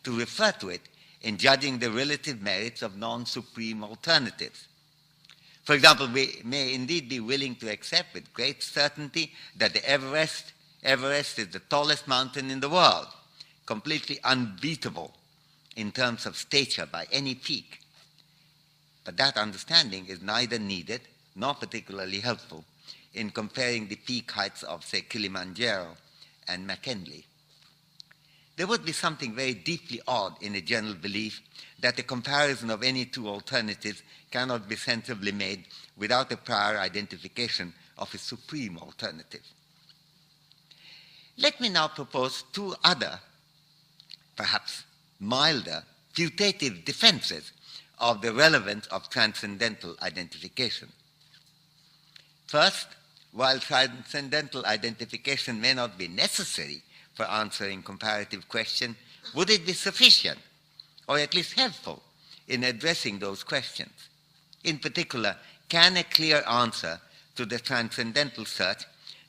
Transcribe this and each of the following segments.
to refer to it in judging the relative merits of non-supreme alternatives. For example, we may indeed be willing to accept with great certainty that the Everest is the tallest mountain in the world, completely unbeatable in terms of stature by any peak. But that understanding is neither needed nor particularly helpful in comparing the peak heights of, say, Kilimanjaro and McKinley. There would be something very deeply odd in a general belief that the comparison of any two alternatives cannot be sensibly made without a prior identification of a supreme alternative. Let me now propose two other, perhaps milder, putative defenses of the relevance of transcendental identification. First, while transcendental identification may not be necessary for answering comparative questions, would it be sufficient, or at least helpful, in addressing those questions? In particular, can a clear answer to the transcendental search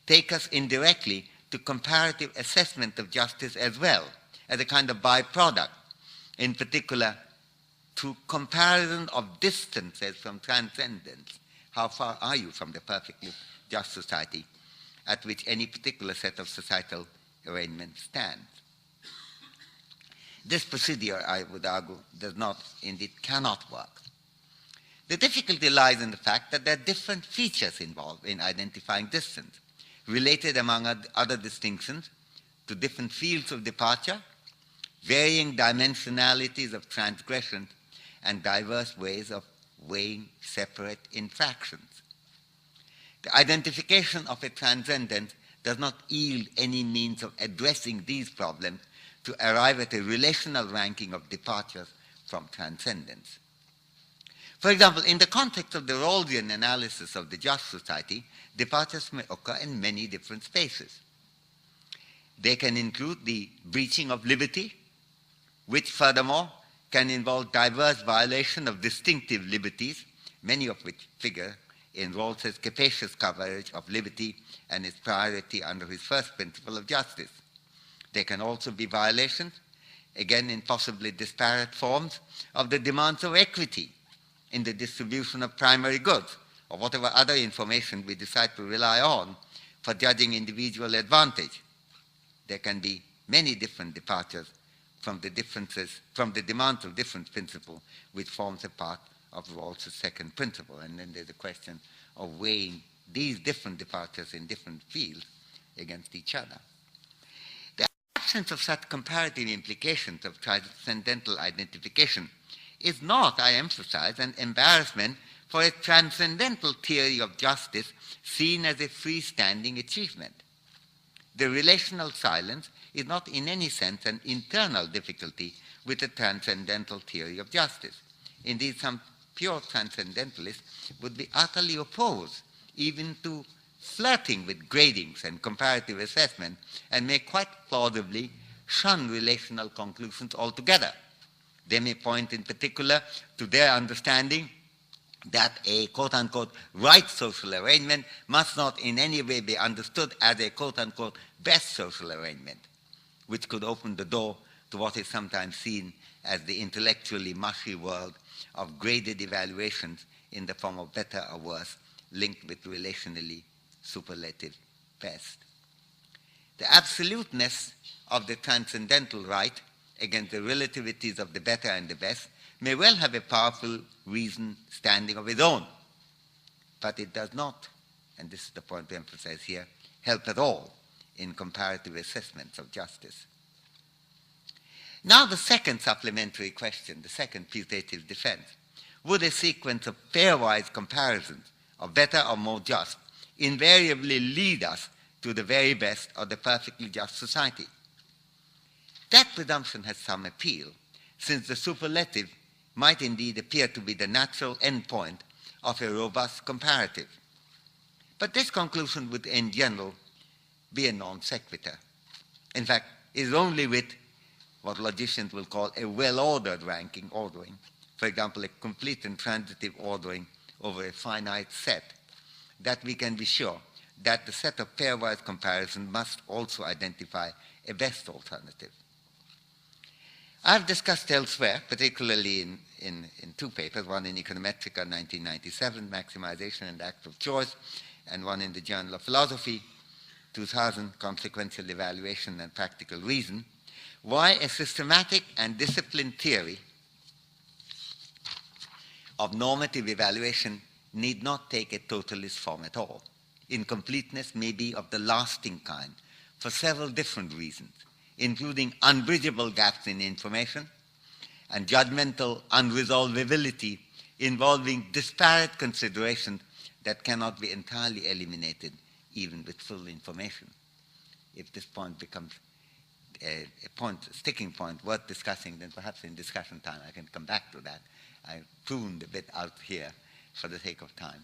take us indirectly to comparative assessment of justice as well, as a kind of byproduct, in particular, to comparison of distances from transcendence? How far are you from the perfectly just society at which any particular set of societal arrangements stands? This procedure, I would argue, does not, indeed cannot work. The difficulty lies in the fact that there are different features involved in identifying distance, related among other distinctions to different fields of departure, varying dimensionalities of transgression, and diverse ways of weighing separate infractions. The identification of a transcendent does not yield any means of addressing these problems to arrive at a relational ranking of departures from transcendence. For example, in the context of the Rawlsian analysis of the just society, departures may occur in many different spaces. They can include the breaching of liberty, which furthermore can involve diverse violation of distinctive liberties, many of which figure in Rawls's capacious coverage of liberty and its priority under his first principle of justice. There can also be violations, again in possibly disparate forms, of the demands of equity in the distribution of primary goods, or whatever other information we decide to rely on for judging individual advantage. There can be many different departures from the demands of different principles, which forms a part of Rawls's second principle. And then there's a question of weighing these different departures in different fields against each other. The absence of such comparative implications of transcendental identification is not, I emphasize, an embarrassment for a transcendental theory of justice seen as a freestanding achievement. The relational silence is not in any sense an internal difficulty with a transcendental theory of justice. Indeed, some pure transcendentalists would be utterly opposed even to flirting with gradings and comparative assessment, and may quite plausibly shun relational conclusions altogether. They may point in particular to their understanding that a quote-unquote right social arrangement must not in any way be understood as a quote-unquote best social arrangement, which could open the door to what is sometimes seen as the intellectually mushy world of graded evaluations in the form of better or worse, linked with relationally superlative best. The absoluteness of the transcendental right against the relativities of the better and the best may well have a powerful reason standing of its own, but it does not, and this is the point to emphasize here, help at all in comparative assessments of justice. Now the second supplementary question, the second putative defense. Would a sequence of pairwise comparisons of better or more just invariably lead us to the very best or the perfectly just society? That presumption has some appeal, since the superlative might indeed appear to be the natural endpoint of a robust comparative. But this conclusion would in general be a non sequitur. In fact, it is only with what logicians will call a well-ordered ordering, for example, a complete and transitive ordering over a finite set, that we can be sure that the set of pairwise comparison must also identify a best alternative. I've discussed elsewhere, particularly in two papers, one in Econometrica 1997, Maximization and Act of Choice, and one in the Journal of Philosophy, 2000, Consequential Evaluation and Practical Reason, why a systematic and disciplined theory of normative evaluation need not take a totalist form at all. Incompleteness may be of the lasting kind for several different reasons, including unbridgeable gaps in information and judgmental unresolvability involving disparate considerations that cannot be entirely eliminated even with full information. If this point becomes a sticking point worth discussing, then perhaps in discussion time I can come back to that. I pruned a bit out here for the sake of time.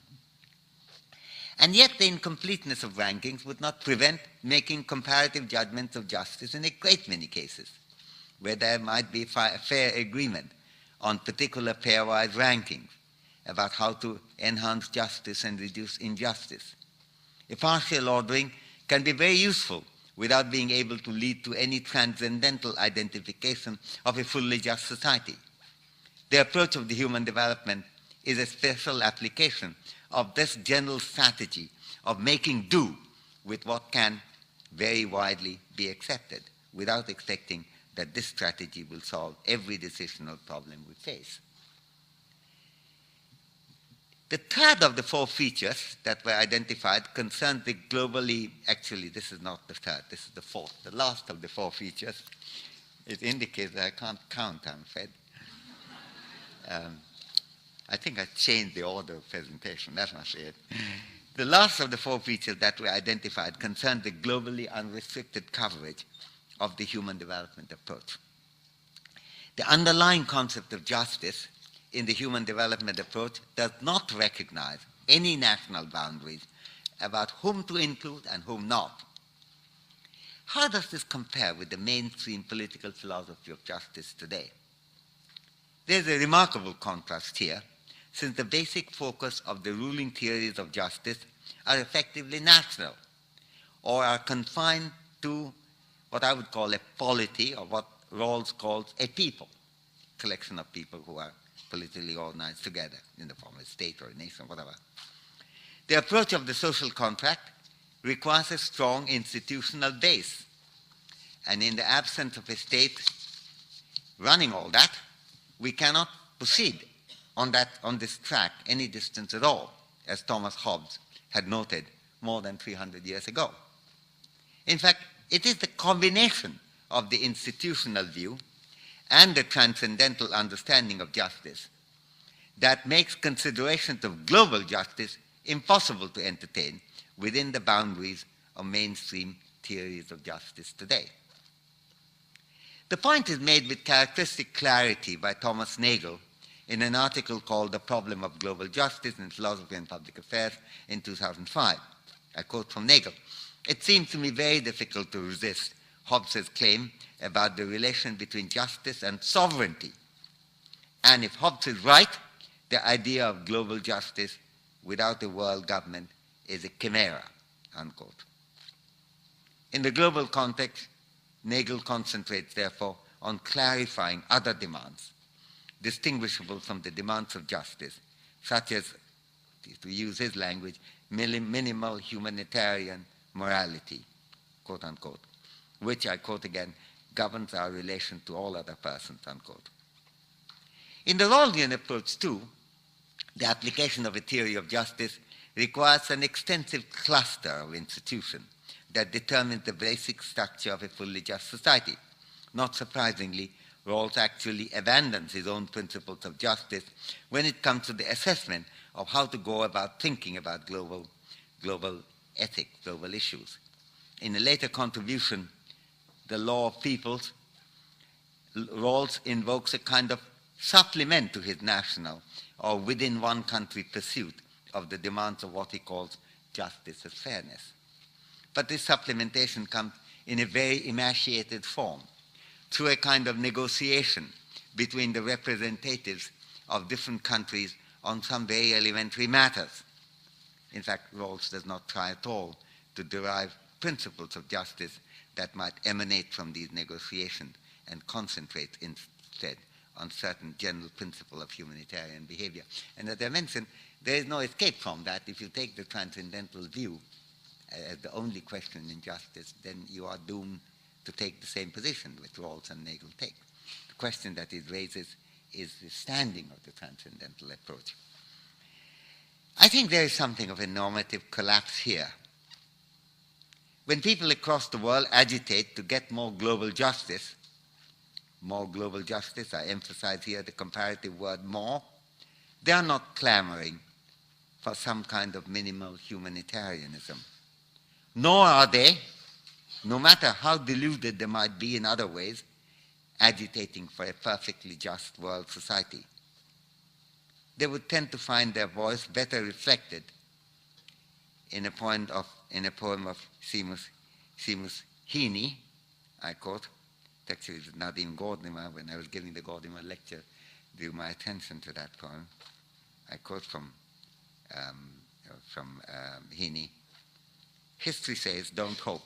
And yet the incompleteness of rankings would not prevent making comparative judgments of justice in a great many cases, where there might be fair agreement on particular pairwise rankings about how to enhance justice and reduce injustice. A partial ordering can be very useful without being able to lead to any transcendental identification of a fully just society. The approach of the human development is a special application of this general strategy of making do with what can very widely be accepted, without expecting that this strategy will solve every decisional problem we face. The third of the four features that were identified concerns the globally, actually this is not the third, this is the fourth, the last of the four features. It indicates that I can't count, I'm afraid. I think I changed the order of presentation, that must be it. The last of the four features that were identified concerned the globally unrestricted coverage of the human development approach. The underlying concept of justice in the human development approach does not recognize any national boundaries about whom to include and whom not. How does this compare with the mainstream political philosophy of justice today? There's a remarkable contrast here, since the basic focus of the ruling theories of justice are effectively national, or are confined to what I would call a polity, or what Rawls calls a people, collection of people who are politically organized together in the form of a state or a nation, whatever. The approach of the social contract requires a strong institutional base, and in the absence of a state running all that, we cannot proceed on this track any distance at all, as Thomas Hobbes had noted more than 300 years ago. In fact, it is the combination of the institutional view and the transcendental understanding of justice that makes considerations of global justice impossible to entertain within the boundaries of mainstream theories of justice today. The point is made with characteristic clarity by Thomas Nagel in an article called The Problem of Global Justice in Philosophy and Public Affairs in 2005. I quote from Nagel, "It seems to me very difficult to resist Hobbes's claim about the relation between justice and sovereignty. And if Hobbes is right, the idea of global justice without a world government is a chimera," unquote. In the global context, Nagel concentrates, therefore, on clarifying other demands, distinguishable from the demands of justice, such as, to use his language, minimal humanitarian morality, quote unquote, which, I quote again, governs our relation to all other persons, unquote. In the Rawlsian approach, too, the application of a theory of justice requires an extensive cluster of institutions that determines the basic structure of a fully just society. Not surprisingly, Rawls actually abandons his own principles of justice when it comes to the assessment of how to go about thinking about global ethics, global issues. In a later contribution, The Law of Peoples, Rawls invokes a kind of supplement to his national or within one country pursuit of the demands of what he calls justice and fairness. But this supplementation comes in a very emaciated form, through a kind of negotiation between the representatives of different countries on some very elementary matters. In fact, Rawls does not try at all to derive principles of justice that might emanate from these negotiations and concentrate instead on certain general principle of humanitarian behavior. And as I mentioned, there is no escape from that. If you take the transcendental view as the only question in justice, then you are doomed to take the same position which Rawls and Nagel take. The question that it raises is the standing of the transcendental approach. I think there is something of a normative collapse here. When people across the world agitate to get more global justice, I emphasize here the comparative word more, they are not clamoring for some kind of minimal humanitarianism. Nor are they, no matter how deluded they might be in other ways, agitating for a perfectly just world society. They would tend to find their voice better reflected in a poem of Seamus Heaney, I quote. Actually, Nadim Gordimer, when I was giving the Gordimer lecture, drew my attention to that poem. I quote from Heaney. History says, don't hope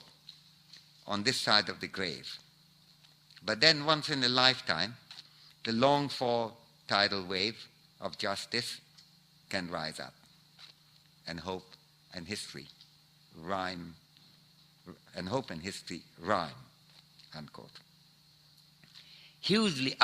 on this side of the grave. But then once in a lifetime, the longed-for tidal wave of justice can rise up, and hope and history rhyme, unquote. Hugely